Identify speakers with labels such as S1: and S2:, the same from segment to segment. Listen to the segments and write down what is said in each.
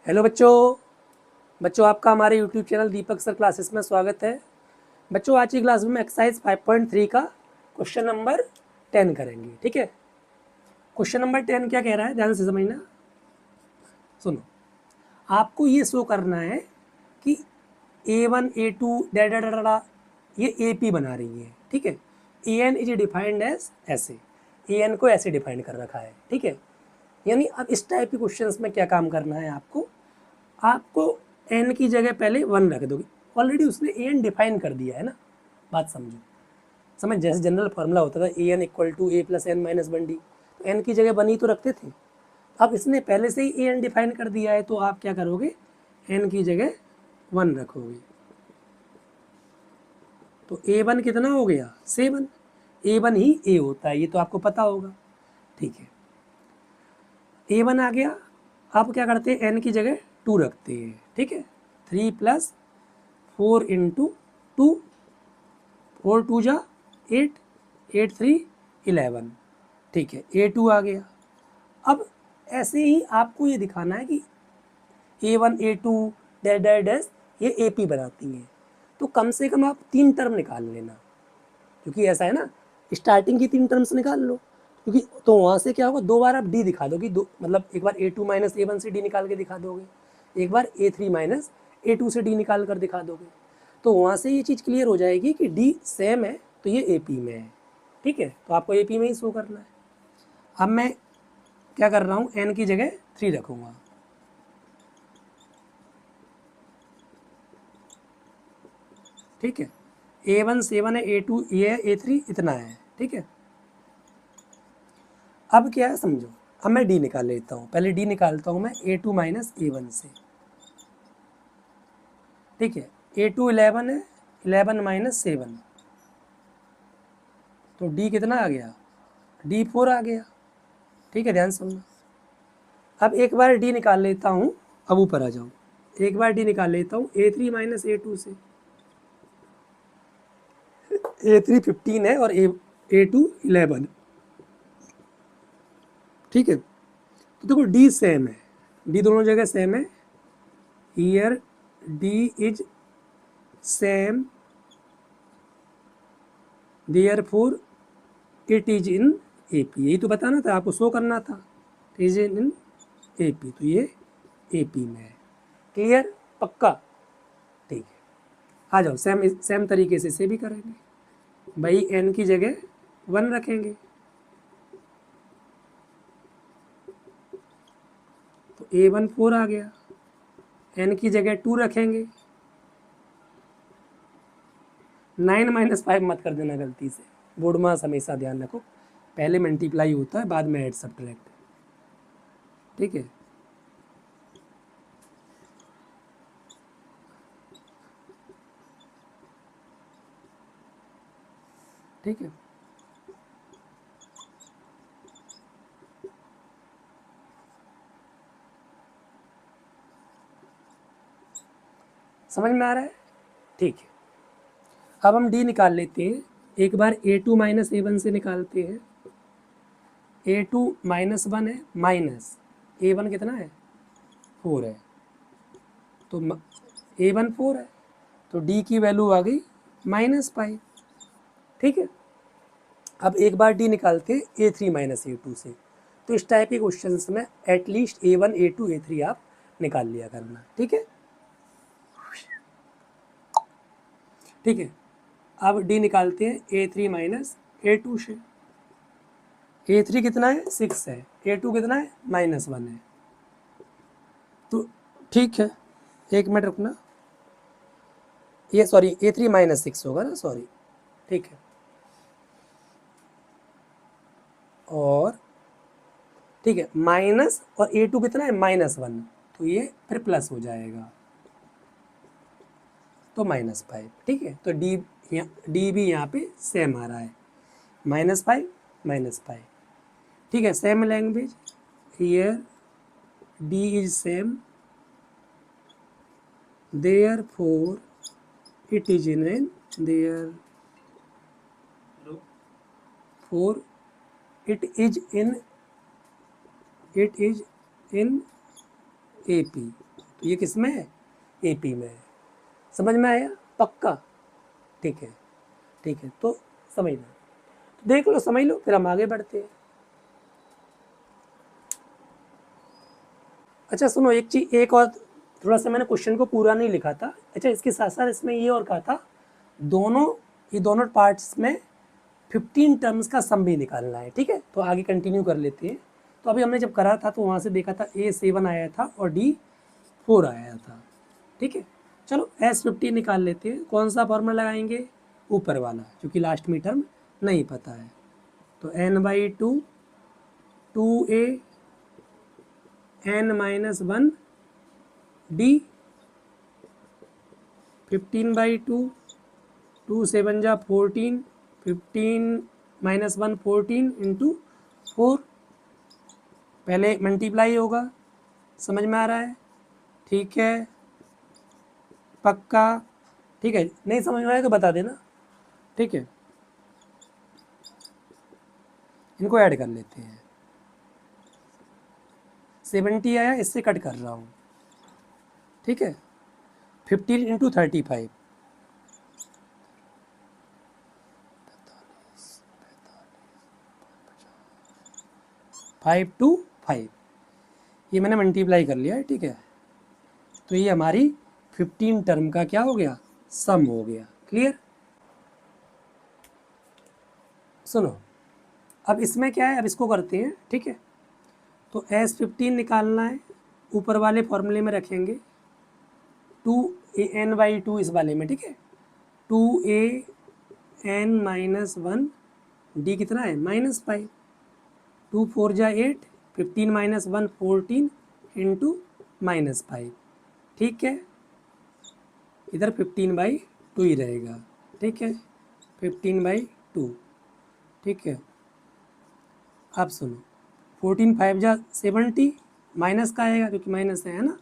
S1: Hello बच्चों आपका हमारे यूट्यूब चैनल दीपक सर क्लासेस में स्वागत है। बच्चों आज की क्लास में एक्सरसाइज 5.3 का क्वेश्चन नंबर 10 करेंगे। ठीक है, क्वेश्चन नंबर 10 क्या कह रहा है, ध्यान से समझना। सुनो, आपको ये शो करना है कि A1 A2 डा डा डा डा ये AP बना रही है। ठीक है, AN इज डिफाइंड एज ऐसे, AN को ऐसे डिफाइंड कर रखा है। ठीक है, यानी अब इस टाइप के क्वेश्चंस में क्या काम करना है आपको एन की जगह पहले 1 रख दोगे। ऑलरेडी उसने एन डिफाइन कर दिया है ना, बात समझ जैसे जनरल फार्मूला होता था A N equal to A plus N minus 1 D, तो एन की जगह 1 ही तो रखते थे। अब इसने पहले से ही ए एन डिफाइन कर दिया है, तो आप क्या करोगे, एन की जगह 1 रखोगे। तो A1 कितना हो गया, 7। A1 ही ए होता है, ये तो आपको पता होगा। ठीक है, A1 आ गया। अब क्या करते हैं, एन की जगह 2 रखते हैं। ठीक है, 3 + 4 × 2, 4 2 जा 8, 8 3 11। ठीक है, A2 आ गया। अब ऐसे ही आपको ये दिखाना है कि A1 A2 dash dash dash ये AP बनाती हैं, तो कम से कम आप 3 टर्म निकाल लेना, क्योंकि ऐसा है ना, स्टार्टिंग की 3 टर्म्स निकाल लो, क्योंकि तो वहाँ से क्या होगा, 2 बार आप डी दिखा दोगे, दो मतलब एक बार A2 - A1 से डी निकाल के दिखा दोगे, एक बार A3 - A2 से डी निकाल कर दिखा दोगे, तो वहाँ से ये चीज़ क्लियर हो जाएगी कि डी सेम है, तो ये AP में है। ठीक है, तो आपको AP में ही शो करना है। अब मैं क्या कर रहा हूँ, एन की जगह 3 रखूँगा। ठीक है, A1 7 है, A2 ये है, A3 इतना है। ठीक है, अब क्या है समझो, अब मैं डी निकाल लेता हूँ। पहले डी निकालता हूँ मैं A2 - A1 से। ठीक है, A2 11 है, 11 - 7, तो डी कितना आ गया, डी 4 आ गया। ठीक है, ध्यान सुनना। अब एक बार डी निकाल लेता हूँ, अब ऊपर आ जाओ, एक बार डी निकाल लेता हूँ A3 - A2 से। A3 15 है और A2 11। ठीक है, तो देखो डी सेम है, डी दोनों जगह सेम है। Here D is same, therefore it is in AP। यही तो बताना था आपको, शो करना था, इज इन AP, तो ये AP में है। क्लियर, पक्का। ठीक है, आ जाओ, सेम तरीके से इसे भी करेंगे भाई। एन की जगह 1 रखेंगे, तो A1 4 आ गया। एन की जगह 2 रखेंगे, 9 - 5 मत कर देना गलती से, बोर्ड मास हमेशा ध्यान रखो, पहले मल्टीप्लाई होता है, बाद में ऐड सब्ट्रैक्ट। ठीक है, ठीक है, समझ में आ रहा है। ठीक है, अब हम डी निकाल लेते हैं। एक बार A2 - A1 से निकालते हैं। A2 -1 है, माइनस A1 कितना है, 4 है, तो A1 4 है, तो डी की वैल्यू आ गई -5। ठीक है, अब एक बार डी निकालते हैं A3 - A2 से। तो इस टाइप के क्वेश्चंस में एटलीस्ट A1 A2 A3 आप निकाल लिया करना। ठीक है, ठीक है, अब डी निकालते हैं A3 - A2 से। A3 कितना है, 6 है, A2 कितना है, -1 है। तो ठीक है, एक मिनट रुकना, ये सॉरी A3 - 6 होगा ना, सॉरी। ठीक है, और ठीक है, माइनस और A2 कितना है, -1, तो ये फिर प्लस हो जाएगा, तो -5। ठीक है, तो डी भी यहाँ पे सेम आ रहा है, -5 -5। ठीक है, same language, here D is same, therefore it is in therefore it is in AP। तो ये किस में है, AP में है। समझ में आया, पक्का, ठीक है, ठीक है, तो समझना, तो देख लो, समझ लो, फिर हम आगे बढ़ते हैं। अच्छा सुनो, एक चीज, एक और, थोड़ा सा मैंने क्वेश्चन को पूरा नहीं लिखा था। अच्छा, इसके साथ साथ इसमें ये और कहा था, ये दोनों पार्ट्स में 15 टर्म्स का सम भी निकालना है, ठीक है। तो आगे कंटिन्यू कर लेते हैं। तो अभी हमने जब करा था तो वहाँ से देखा था A7 आया था और D4 आया था, ठीक है। चलो S15 निकाल लेते हैं। कौन सा फॉर्मूला लगाएंगे, ऊपर वाला, क्योंकि लास्ट में टर्म नहीं पता है। तो n/2 2a n-1 d 15/2 2 7 जा 14 15 -1 14 इंटू 4, पहले मल्टीप्लाई होगा। समझ में आ रहा है, ठीक है, पक्का, ठीक है। नहीं समझ में आया तो बता देना, ठीक है। इनको ऐड कर लेते हैं। 70 आया, इससे कट कर रहा हूँ, ठीक है। 15 इंटू 35 5 2 5, ये मैंने मल्टीप्लाई कर लिया है, ठीक है। तो ये हमारी 15 टर्म का क्या हो गया, सम हो गया। क्लियर। सुनो, अब इसमें क्या है, अब इसको करते हैं, ठीक है। तो S15 निकालना है, ऊपर वाले फॉर्मूले में रखेंगे 2an/2 इस वाले में, ठीक है। 2an-1 d कितना है, -5, 2 4 जा 8, 15 -1 14 इंटू -5, ठीक है। इधर 15/2 ही रहेगा, ठीक है, 15/2, ठीक है। आप सुनो, 14 5 जा 70, माइनस का आएगा क्योंकि माइनस है ना,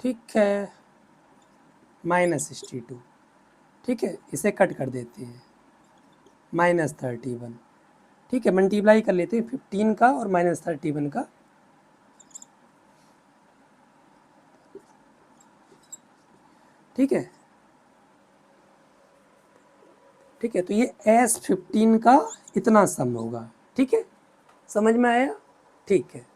S1: ठीक है, -62, ठीक है। इसे कट कर देते हैं, -31, ठीक है। मल्टीप्लाई कर लेते हैं 15 का और -31 का, ठीक है, ठीक है। तो ये S15 का इतना सम होगा, ठीक है। समझ में आया, ठीक है।